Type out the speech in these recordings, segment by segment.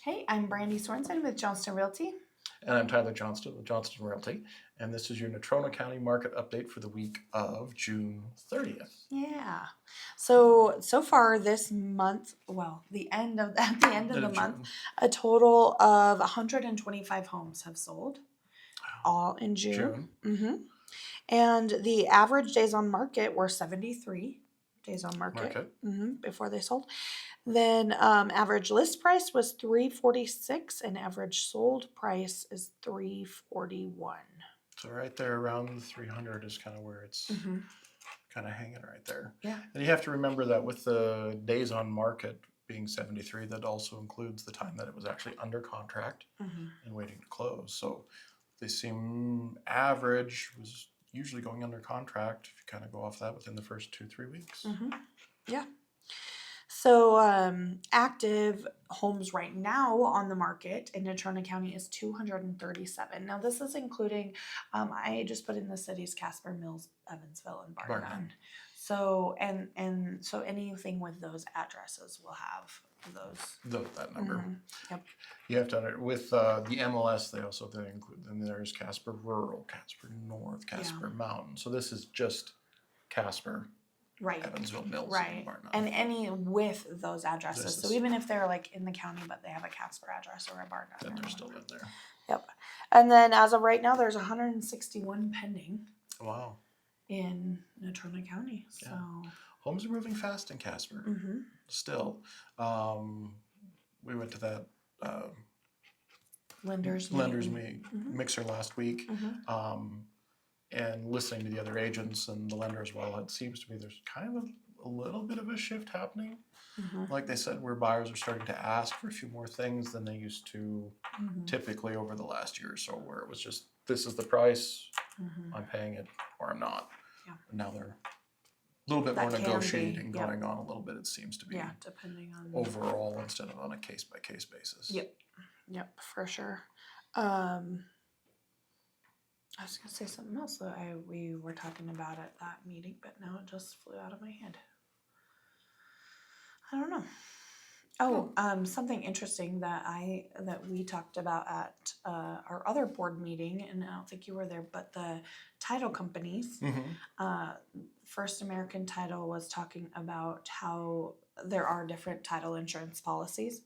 Hey, I'm Brandi Sorensen with Johnston Realty. And I'm Tyler Johnston with Johnston Realty. And this is your Natrona County market update for the week of June 30th. Yeah. So far this month, well, at the end of the month, a total of 125 homes have sold, all in June. And the average days on market were 73 days on market. Before they sold. Then average list price was $346, and average sold price is $341. So right there around the 300 is kind of where it's kind of hanging right there. Yeah. And you have to remember that with the days on market being 73, that also includes the time that it was actually under contract and waiting to close. So they seem average was usually going under contract if you kind of go off that within the first 2-3 weeks. Yeah. So active homes right now on the market in Natrona County is 237. Now this is including, I just put in the cities Casper, Mills, Evansville, and Nunn. So and so anything with those addresses will have that number. Yep. You have to with the MLS. They include. Then there's Casper Rural, Casper North, Casper Mountain. So this is just Casper. Right. Evansville, Mills, and any with those addresses. So even if they're like in the county, but they have a Casper address or a Barton, then they're still in there. Yep. And then as of right now, there's 161 pending. Wow. In Natrona County. So homes are moving fast in Casper. Still, we went to that lenders meeting mixer last week. And listening to the other agents and the lenders, well, it seems to me there's kind of a little bit of a shift happening. Like they said, where buyers are starting to ask for a few more things than they used to typically over the last year or so, where it was just, this is the price, I'm paying it or I'm not. And now they're a little bit more negotiating going on a little bit, it seems to be. Yeah, depending on overall instead of on a case-by-case basis. Yep, for sure. I was going to say something else that we were talking about at that meeting, but now it just flew out of my head. I don't know. Something interesting that we talked about at our other board meeting, and I don't think you were there, but the title companies, First American Title was talking about how there are different title insurance policies,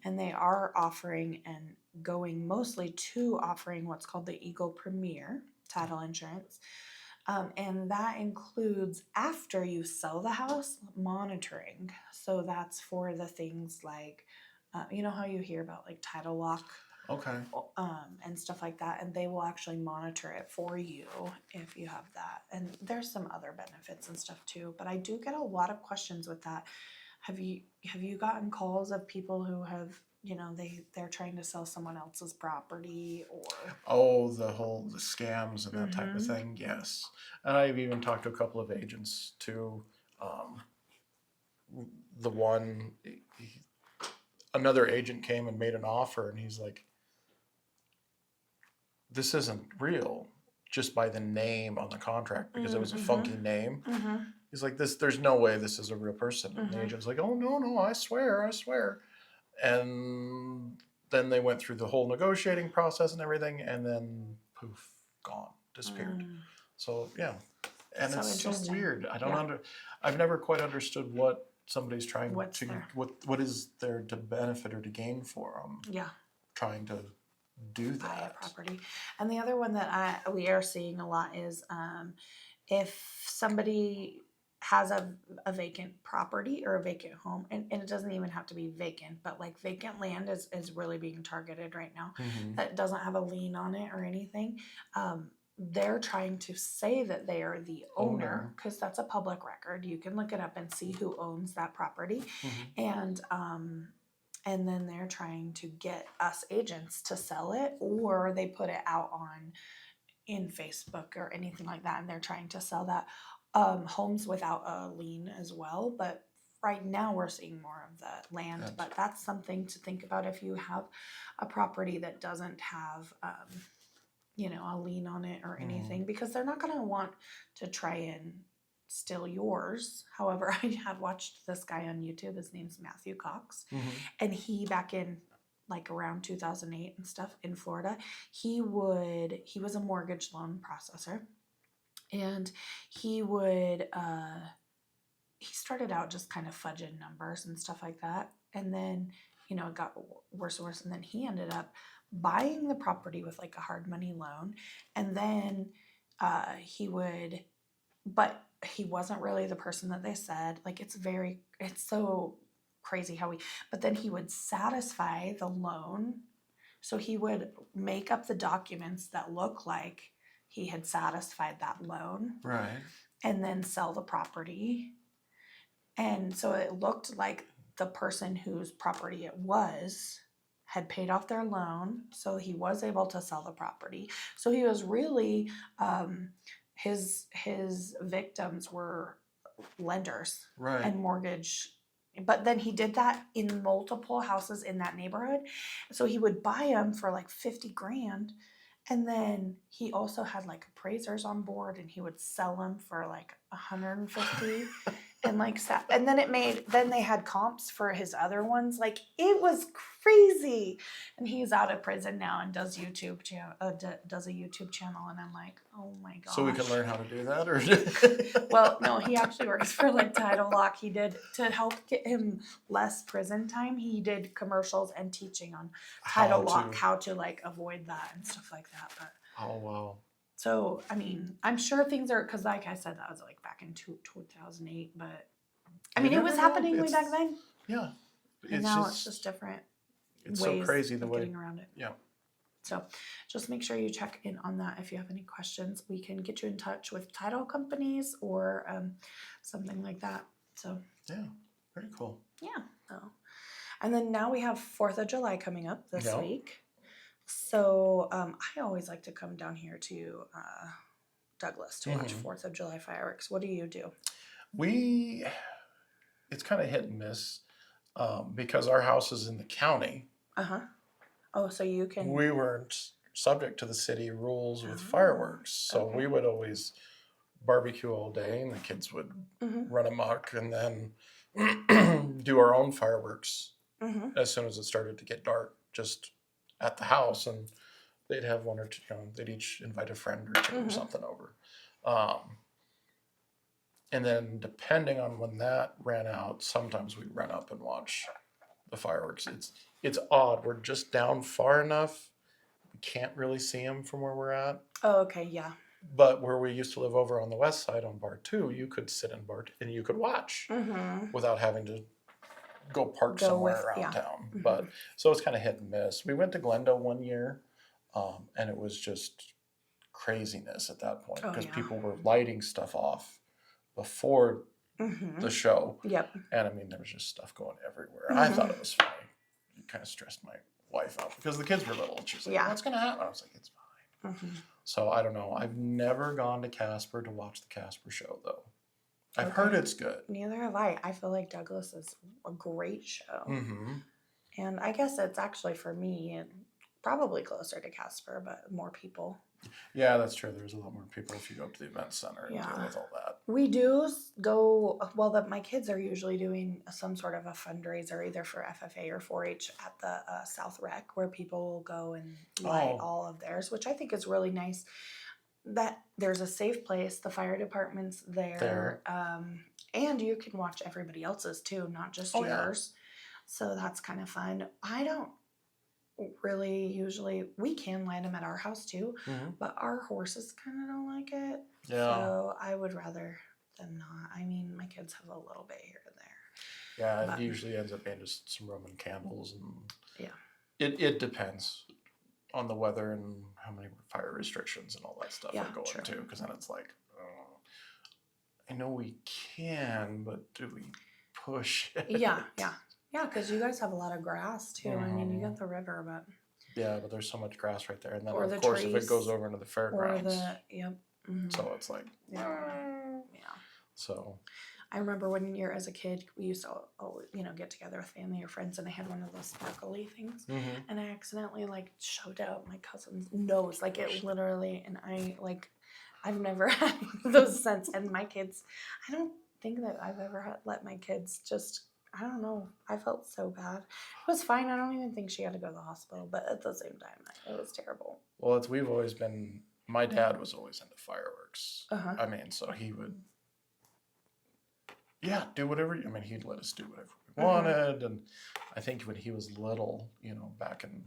and they are offering and going mostly to offering what's called the Eagle Premier title insurance. And that includes, after you sell the house, monitoring. So that's for the things like, you know how you hear about like title lock? And stuff like that. And they will actually monitor it for you if you have that. And there's some other benefits and stuff too. But I do get a lot of questions with that. Have you gotten calls of people who have, they're trying to sell someone else's property or the scams and that type of thing? Yes. And I've even talked to a couple of agents too. Another agent came and made an offer, and he's like, this isn't real just by the name on the contract, because it was a funky name. He's like, there's no way this is a real person. And the agent's like, oh, no, I swear. And then they went through the whole negotiating process and everything, and then poof, gone, disappeared. So yeah, and so it's so weird. I don't I've never quite understood what somebody's trying what is there to benefit or to gain for them. Trying to do that. Buy a property. And the other one that we are seeing a lot is if somebody has a vacant property or a vacant home, and it doesn't even have to be vacant, but like vacant land is really being targeted right now, that doesn't have a lien on it or anything. They're trying to say that they are the owner, because that's a public record. You can look it up and see who owns that property. And then they're trying to get us agents to sell it, or they put it out in Facebook or anything like that, and they're trying to sell that. Homes without a lien as well, but right now we're seeing more of the land. But that's something to think about if you have a property that doesn't have a lien on it or anything, because they're not going to want to try and steal yours. However, I have watched this guy on YouTube. His name's Matthew Cox, and he back in like around 2008 and stuff in Florida, he was a mortgage loan processor, and he started out just kind of fudging numbers and stuff like that, and then it got worse and worse, and then he ended up buying the property with like a hard money loan, and then but he wasn't really the person that they said. Like it's so crazy but then he would satisfy the loan. So he would make up the documents that look like he had satisfied that loan. Right. And then sell the property. And so it looked like the person whose property it was had paid off their loan. So he was able to sell the property. So he was really, his victims were lenders. Right. And mortgage. But then he did that in multiple houses in that neighborhood. So he would buy them for like 50 grand. And then he also had like appraisers on board, and he would sell them for like 150. And then they had comps for his other ones. Like it was crazy. And he's out of prison now and does YouTube does a YouTube channel. And I'm like, oh my gosh. So we can learn how to do that, or? Well, no, he actually works for like Title Lock. He did, to help get him less prison time, he did commercials and teaching on Title Lock, how to like avoid that and stuff like that. But oh wow. so, I mean, I'm sure things are, because like I said, that was like back in 2008, but I mean, it was happening way back then. Yeah. And now it's just different it's ways so crazy the of way getting around it. Yeah. So just make sure you check in on that. If you have any questions, we can get you in touch with title companies or something like that. So yeah, very cool. Yeah. So, and then now we have 4th of July coming up this Yeah. week. So I always like to come down here to Douglas to watch 4th of July fireworks. What do you do? It's kind of hit and miss because our house is in the county. Uh-huh. Oh, so you can... We weren't subject to the city rules with fireworks. So we would always barbecue all day, and the kids would run amok, and then do our own fireworks as soon as it started to get dark, just at the house. And they'd have one or two, they'd each invite a friend or two or something over. And then depending on when that ran out, sometimes we'd run up and watch the fireworks. It's odd. We're just down far enough. We can't really see them from where we're at. Oh, okay, yeah. But where we used to live over on the west side on Bar 2, you could sit in Bar 2 and you could watch without having to go park somewhere around town. But so it's kind of hit and miss. We went to Glendale one year, and it was just craziness at that point because people were lighting stuff off before the show. Yep. And I mean, there was just stuff going everywhere. I thought it was funny. It kind of stressed my wife out because the kids were little. And she's like, what's going to happen? I was like, it's fine. So I don't know. I've never gone to Casper to watch the Casper show, though. I've heard it's good. Neither have I. I feel like Douglas is a great show. And I guess it's actually, for me, and probably closer to Casper, but more people. Yeah, that's true. There's a lot more people if you go up to the event center and deal with all that. We do go, well, my kids are usually doing some sort of a fundraiser, either for FFA or 4-H at the South Rec, where people will go and light all of theirs, which I think is really nice. That there's a safe place, the fire department's there. And you can watch everybody else's too, not just yours. So that's kind of fun. I don't really usually, we can light them at our house too, but our horses kind of don't like it. Yeah. So I would rather them not. I mean, my kids have a little bit here and there. Yeah, but it usually ends up being just some Roman candles, and yeah, it depends on the weather and how many fire restrictions and all that stuff are going too. Because then it's like, I know we can, but do we push it? Yeah, because you guys have a lot of grass too. I mean, you got the river, but yeah, but there's so much grass right there, and then or of the course trees, if it goes over into the fairgrounds, so it's like So I remember one year as a kid, we used to always, get together with family or friends, and I had one of those sparkly things, and I accidentally shoved out my cousin's nose, it literally, and I've never had those since. And my kids, I don't think that I've ever let my kids just I don't know. I felt so bad. It was fine. I don't even think she had to go to the hospital, but at the same time, it was terrible. Well, we've always been. My dad was always into fireworks. Uh-huh. I mean, so he would, yeah, do whatever. I mean, he'd let us do whatever we wanted, and I think when he was little, back in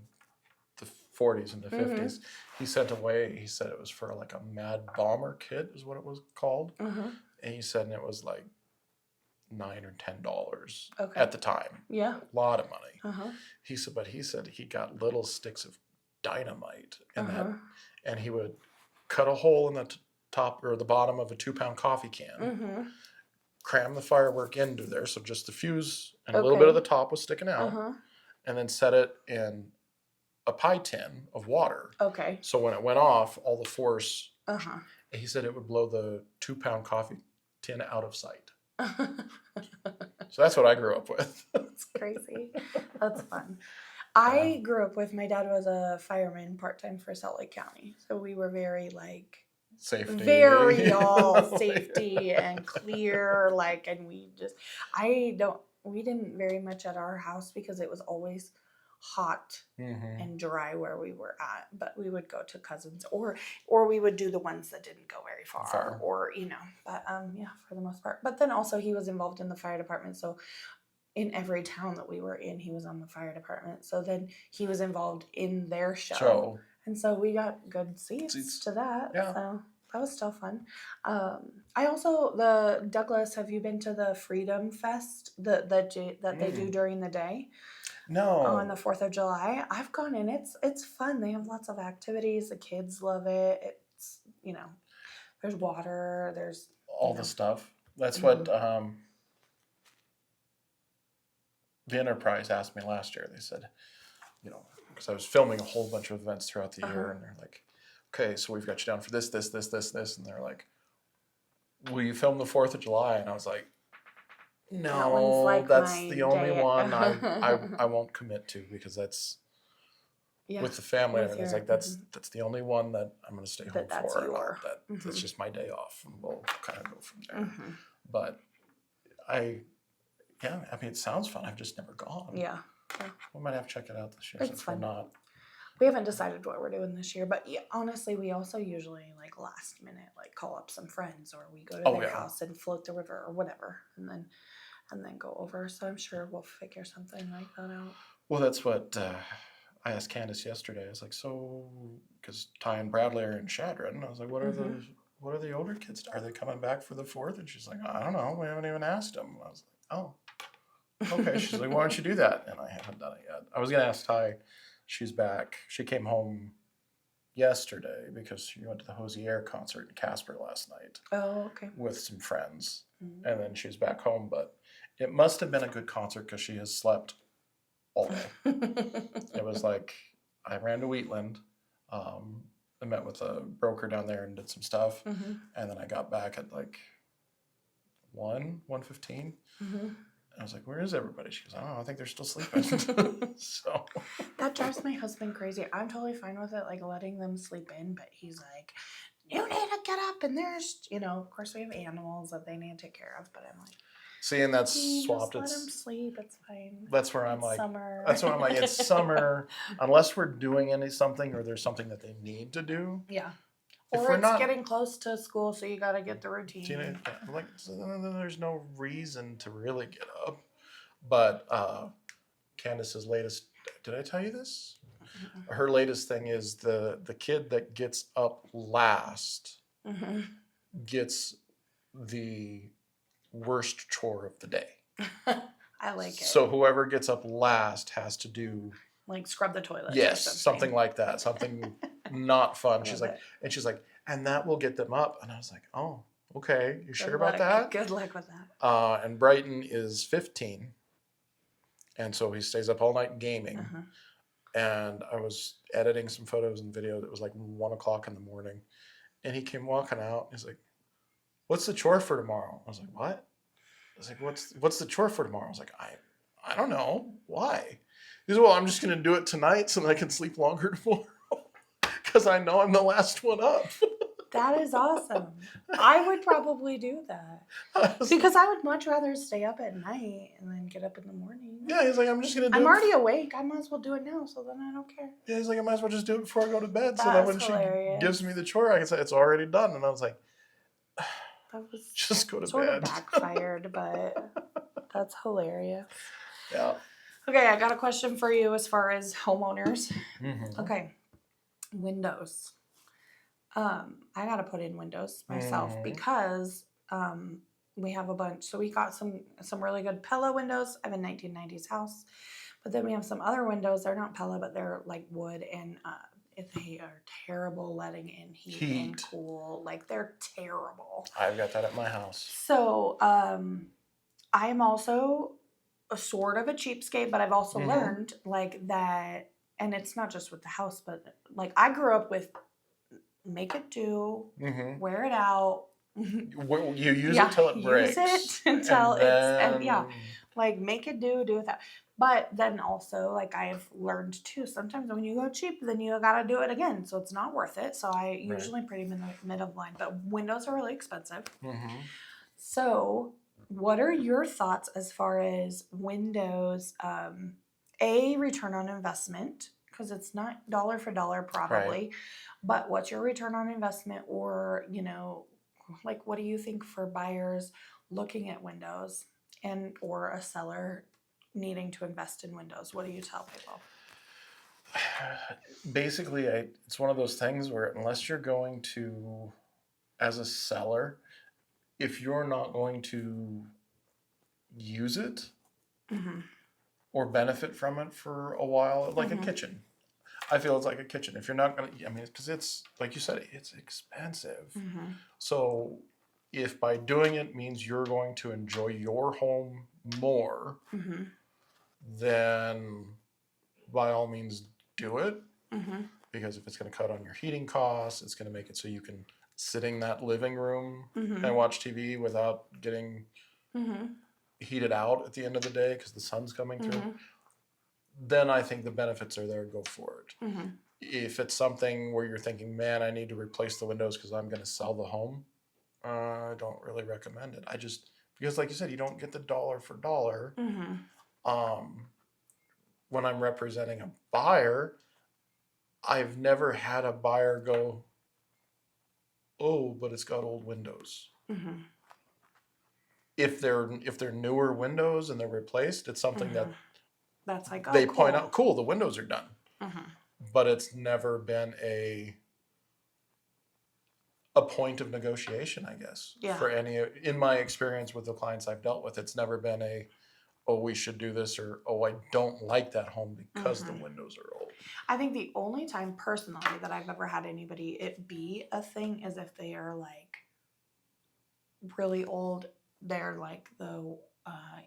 the 40s and the 50s, he sent away. He said it was for like a Mad Bomber kit, is what it was called, and he said it was like $9 or $10 at the time. Yeah, a lot of money. He said he got little sticks of dynamite in that, and he would cut a hole in the top or the bottom of a 2-pound coffee can, cram the firework into there, so just the fuse and a little bit of the top was sticking out, and then set it in a pie tin of water. Okay. So when it went off, all the force, he said it would blow the 2-pound coffee tin out of sight. So that's what I grew up with. That's crazy. That's fun. I grew up with, my dad was a fireman part-time for Salt Lake County. So we were very safety. Very all safety and clear. And we didn't very much at our house because it was always hot and dry where we were at, but we would go to cousins or we would do the ones that didn't go very far. Or but yeah, for the most part. But then also he was involved in the fire department, so in every town that we were in, he was on the fire department. So then he was involved in their show. And so we got good seats to that. Yeah. So that was still fun. I also, the Douglas, have you been to the Freedom Fest that they do during the day? No. On the 4th of July. I've gone in. It's fun. They have lots of activities. The kids love it. It's, there's water. There's all the stuff. That's what the Enterprise asked me last year. They said, because I was filming a whole bunch of events throughout the year, and they're like, okay, so we've got you down for this, and they're like, will you film the 4th of July? And I was like, no, that's the only one I won't commit to, because that's with the family. And it's like, that's the only one that I'm going to stay home for. That's just my day off, and we'll kind of go from there. But I mean, it sounds fun. I've just never gone. Yeah. We might have to check it out this year. It's fun. We're not. We haven't decided what we're doing this year, but honestly, we also usually last minute call up some friends, or we go to their house and float the river or whatever, and then go over. So I'm sure we'll figure something like that out. Well, that's what I asked Candace yesterday. I was like, so, because Ty and Bradley are in Shadron, I was like, what are the older kids? Are they coming back for the 4th? And she's like, I don't know. We haven't even asked them. I was like, oh. Okay, she's like, why don't you do that? And I haven't done it yet. I was going to ask Ty. She's back. She came home yesterday because she went to the Hosier concert in Casper last night. Oh, okay. With some friends. And then she's back home. But it must have been a good concert because she has slept all day. It was like, I ran to Wheatland. I met with a broker down there and did some stuff. And then I got back at 1:15. I was like, where is everybody? She goes, I don't know. I think they're still sleeping. So that drives my husband crazy. I'm totally fine with it, letting them sleep in. But he's like, you need to get up. And there's, of course we have animals that they need to take care of. But I'm like, see, and that's swapped. Just let them sleep. It's fine. That's where I'm it's summer. That's where I'm like, it's summer. Unless we're doing something or there's something that they need to do. Yeah. Or it's getting close to school, so you got to get the routine. So then there's no reason to really get up. But Candace's latest, did I tell you this? Her latest thing is the kid that gets up last gets the worst chore of the day. I like it. So whoever gets up last has to do... scrub the toilet. Yes, something like that. Something not fun. She's like, and that will get them up. And I was like, oh, okay. You sure about that? Good luck with that. And Brighton is 15. And so he stays up all night gaming. And I was editing some photos and videos. It was 1 o'clock in the morning. And he came walking out. He's like, what's the chore for tomorrow? I was like, what? I was like, what's the chore for tomorrow? I was like, I don't know. Why? He said, well, I'm just going to do it tonight so that I can sleep longer tomorrow. Because I know I'm the last one up. That is awesome. I would probably do that. Because I would much rather stay up at night and then get up in the morning. Yeah, he's like, I'm just going to do it. I'm already awake. I might as well do it now, so then I don't care. Yeah, he's like, I might as well just do it before I go to bed. So that That's when hilarious. she gives me the chore, I can say, it's already done. And I was like, That was just go to sort bed. of backfired, but that's hilarious. Yeah. Okay, I got a question for you as far as homeowners. Mm-hmm. Okay, windows. I gotta put in windows myself because we have a bunch. So we got some really good Pella windows. I have a 1990s house, but then we have some other windows. They're not Pella, but they're like wood, and they are terrible letting in heat and cool. Like they're terrible. I've got that at my house. So I'm also a sort of a cheapskate, but I've also learned like that, and it's not just with the house, but like I grew up with make it do, wear it out. You use it till it breaks. Use it until like make it do it that. But then also, like I've learned too, sometimes when you go cheap, then you gotta do it again. So it's not worth it. So I usually pretty mid of line, but windows are really expensive. So what are your thoughts as far as windows? A, return on investment, because it's not dollar for dollar probably, but what's your return on investment? Or, you know, like what do you think for buyers looking at windows and or a seller needing to invest in windows? What do you tell people? Basically, it's one of those things where unless you're going to, as a seller, if you're not going to use it or benefit from it for a while, like a kitchen. I feel it's like a kitchen. If you're not going to, I mean, because it's, like you said, it's expensive. So if by doing it means you're going to enjoy your home more, then by all means do it. Because if it's going to cut on your heating costs, it's going to make it so you can sit in that living room and watch TV without getting heated out at the end of the day because the sun's coming through. Then I think the benefits are there. Go for it. If it's something where you're thinking, man, I need to replace the windows because I'm going to sell the home, I don't really recommend it. Because like you said, you don't get the dollar for dollar. When I'm representing a buyer, I've never had a buyer go, oh, but it's got old windows. If they're newer windows and they're replaced, it's something that's like, they point out, cool, the windows are done. But it's never been a point of negotiation, I guess. For in my experience with the clients I've dealt with, it's never been a, oh, we should do this, or, oh, I don't like that home because the windows are old. I think the only time personally that I've ever had anybody it be a thing is if they are like really old. They're like the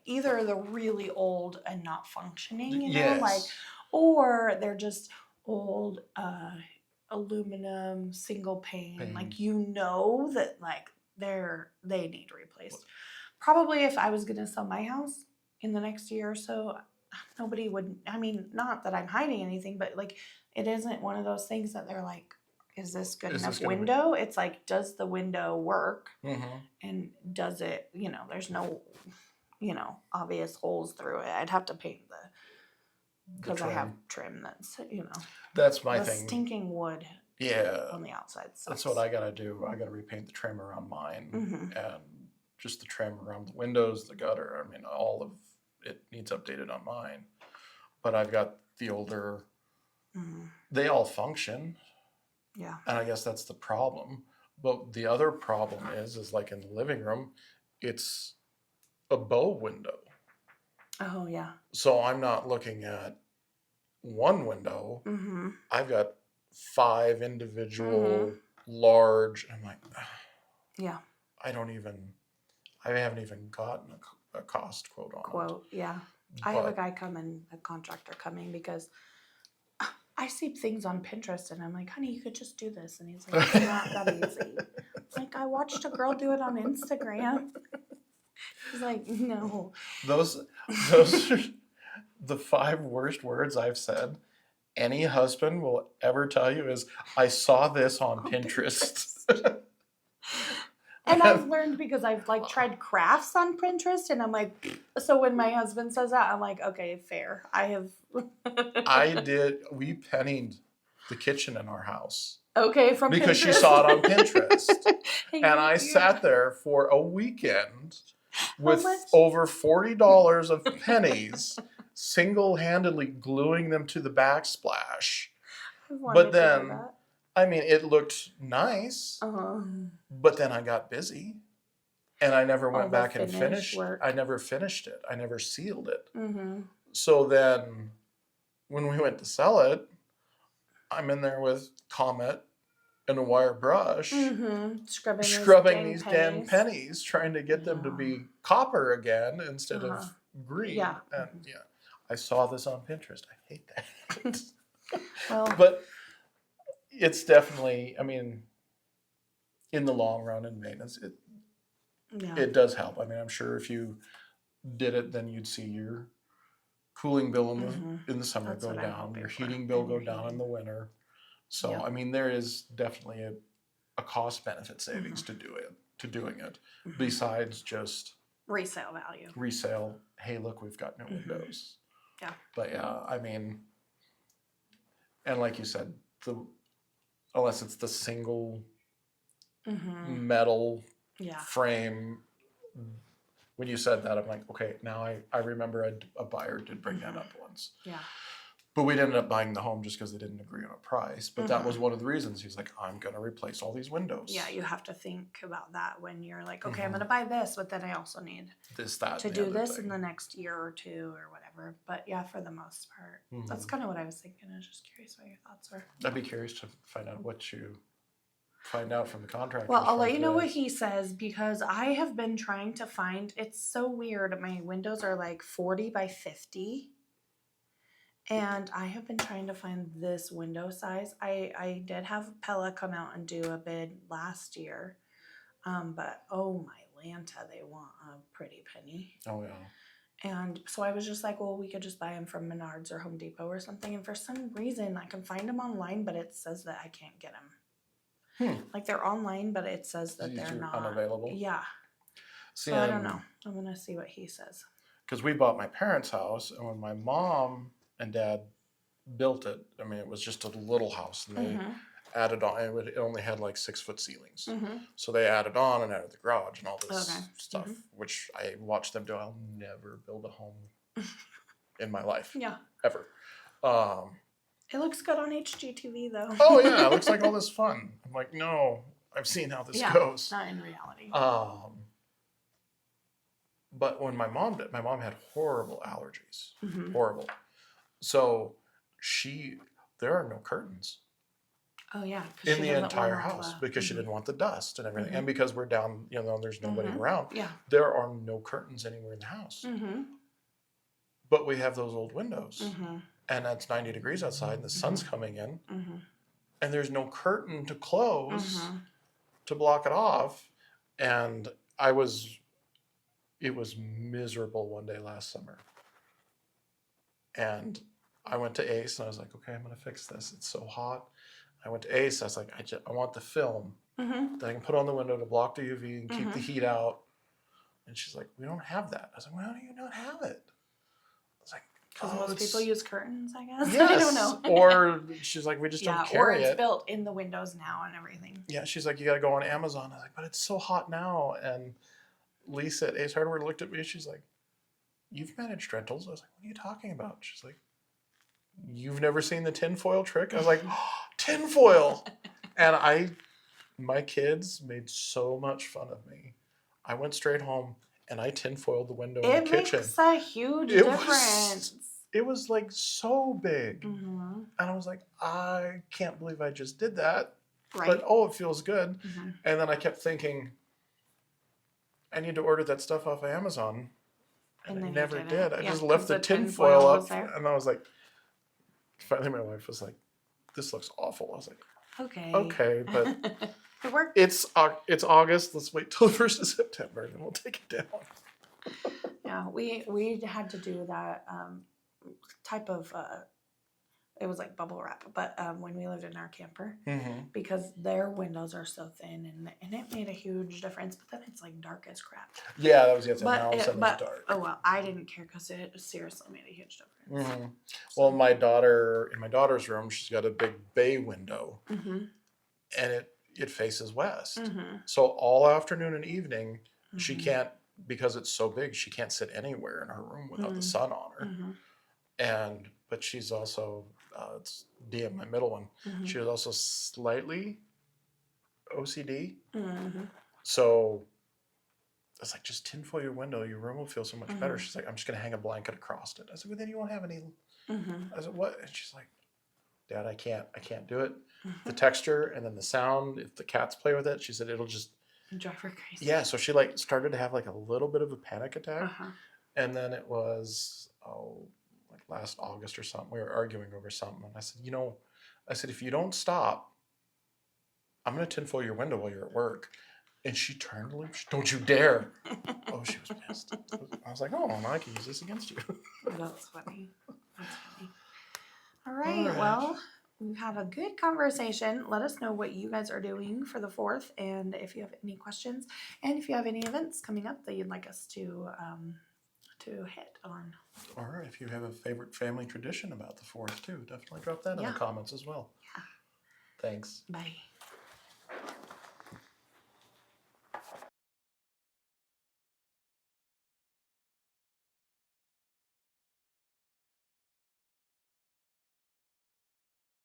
either the really old and not functioning, you know, like, or they're just old aluminum single pane. Like, you know that like they need replaced. Probably if I was gonna sell my house in the next year or so, nobody would, I mean, not that I'm hiding anything, but like it isn't one of those things that they're like, is this good enough window? It's like, does the window work? And does it, you know, there's no, you know, obvious holes through it. I'd have to paint because I have trim that's, you know. That's my the thing. Stinking wood on the outside sucks. That's what I got to do. I got to repaint the trim around mine and just the trim around the windows, the gutter. I mean, all of it needs updated on mine. But I've got the older, they all function. Yeah. And I guess that's the problem. But the other problem is like in the living room, it's a bow window. Oh, yeah. So I'm not looking at one window. I've got 5 individual large. I'm like, yeah. I haven't even gotten a cost quote on it. Yeah. I have a guy a contractor coming because I see things on Pinterest and I'm like, honey, you could just do this. And he's like, it's not that easy. Like, I watched a girl do it on Instagram. He's like, no. Those are the 5 worst words I've said any husband will ever tell you is, I saw this on Pinterest. And I've learned because I've like tried crafts on Pinterest, and I'm like, so when my husband says that, I'm like, okay, fair. I have. We pennied the kitchen in our house. Okay, from because Pinterest. she saw it on Pinterest. Hey, and I sat there for a weekend with much? over $40 of pennies, single-handedly gluing them to the backsplash. But then, I mean, it looked nice, but then I got busy. And I never went back and finished. I never finished it. I never sealed it. Mm-hmm. So then, when we went to sell it, I'm in there with Comet and a wire brush, scrubbing these damn pennies, trying to get them to be copper again instead of green. Yeah. And I saw this on Pinterest. I hate that. Well, but it's definitely, I mean, in the long run in maintenance, it does help. I mean, I'm sure if you did it, then you'd see your cooling bill in the summer go down, your heating bill go down in the winter. So, I mean, there is definitely a cost benefit savings to doing it, besides just resale value. Hey, look, we've got new windows. Yeah. But yeah, I mean, and like you said, unless it's the single metal frame. When you said that, I'm like, okay, now I remember a buyer did bring that up once. Yeah. But we ended up buying the home just because they didn't agree on a price. But that was one of the reasons. He's like, I'm going to replace all these windows. Yeah, you have to think about that when you're like, okay, I'm going to buy this, but then I also need to do this in the next year or two or whatever. But yeah, for the most part, that's kind of what I was thinking. I was just curious what your thoughts were. I'd be curious to find out what you find out from the contractor. Well, I'll let you know what he says, because I have been trying to find, it's so weird. My windows are like 40 by 50. And I have been trying to find this window size. I did have Pella come out and do a bid last year. But oh my Lanta, they want a pretty penny. Oh yeah. And so I was just like, well, we could just buy them from Menards or Home Depot or something. And for some reason, I can find them online, but it says that I can't get them. Like they're online, but it says that they're not unavailable. Yeah. See, so I don't know. I'm gonna see what he says. Because we bought my parents' house, and when my mom and Dad built it, I mean, it was just a little house, and they added on. It only had like 6-foot ceilings, so they added on and added the garage and all this stuff, which I watched them do. I'll never build a home in my life, ever. It looks good on HGTV though. Oh yeah, it looks like all this fun. I'm like, no, I've seen how this goes. Not in reality. But when my mom had horrible allergies, horrible. So there are no curtains. Oh yeah, in the entire house because she didn't want the dust and everything, and because we're down, there's nobody around. Yeah, there are no curtains anywhere in the house. But we have those old windows. And it's 90 degrees outside, and the sun's coming in, and there's no curtain to close to block it off. And it was miserable one day last summer. And I went to Ace, and I was like, okay, I'm going to fix this. It's so hot. I went to Ace. I was like, I want the film that I can put on the window to block the UV and keep the heat out. And she's like, we don't have that. I was like, well, how do you not have it? I was like, because most people use curtains, I guess. Yes. I don't know. Or she's like, we just don't carry it. Or it's built in the windows now and everything. Yeah, she's like, you got to go on Amazon. I was like, but it's so hot now. And Lisa at Ace Hardware looked at me. She's like, you've managed rentals. I was like, what are you talking about? She's like, you've never seen the tinfoil trick? I was like, oh, tinfoil. And my kids made so much fun of me. I went straight home and I tinfoiled the window in the kitchen. It makes a huge difference. It was like so big. And I was like, I can't believe I just did that. Right. But it feels good. And then I kept thinking, I need to order that stuff off of Amazon. And I never did. I just left the tinfoil up. And I was like, finally my wife was like, this looks awful. I was like, okay, but it worked. It's August. Let's wait till the 1st of September and we'll take it down. Yeah, we had to do that type of it was like bubble wrap. But when we lived in our camper, Mm-hmm. because their windows are so thin, and it made a huge difference. But then it's like dark as crap. Yeah, that was the other thing. Now all of a sudden it's But dark. oh well, I didn't care because it seriously made a huge difference. Mm-hmm. Well, in my daughter's room, she's got a big bay window, Mm-hmm. and it faces west. Mm-hmm. So all afternoon and evening, she Mm-hmm. can't, because it's so big, she can't sit anywhere in her room without Mm-hmm. the sun on her. Mm-hmm. But she's also, it's Dia, my middle one. Mm-hmm. She was also slightly OCD. Mm-hmm. So it's like, just tinfoil your window, your room will feel so much better. Mhm. She's like, I'm just gonna hang a blanket across it. I said, well, then you won't have any. Mm-hmm. I said, what? And she's like, Dad, I can't do it. The Mm-hmm. texture and then the sound, if the cats play with it, she said it'll just, Drive her crazy. yeah. So she like started to have like a little bit of a panic attack. Uh-huh. And then it was, like last August or something, we were arguing over something. And I said, if you don't stop, I'm going to tinfoil your window while you're at work. And she turned to leave. Don't you dare. Oh, she was pissed. I was like, oh, I can use this against you. That's funny. All right. Well, we've had a good conversation. Let us know what you guys are doing for the 4th, and if you have any questions, and if you have any events coming up that you'd like us to hit on. Or if you have a favorite family tradition about the 4th too, definitely drop that in Yeah. the comments as well. Yeah. Thanks. Bye.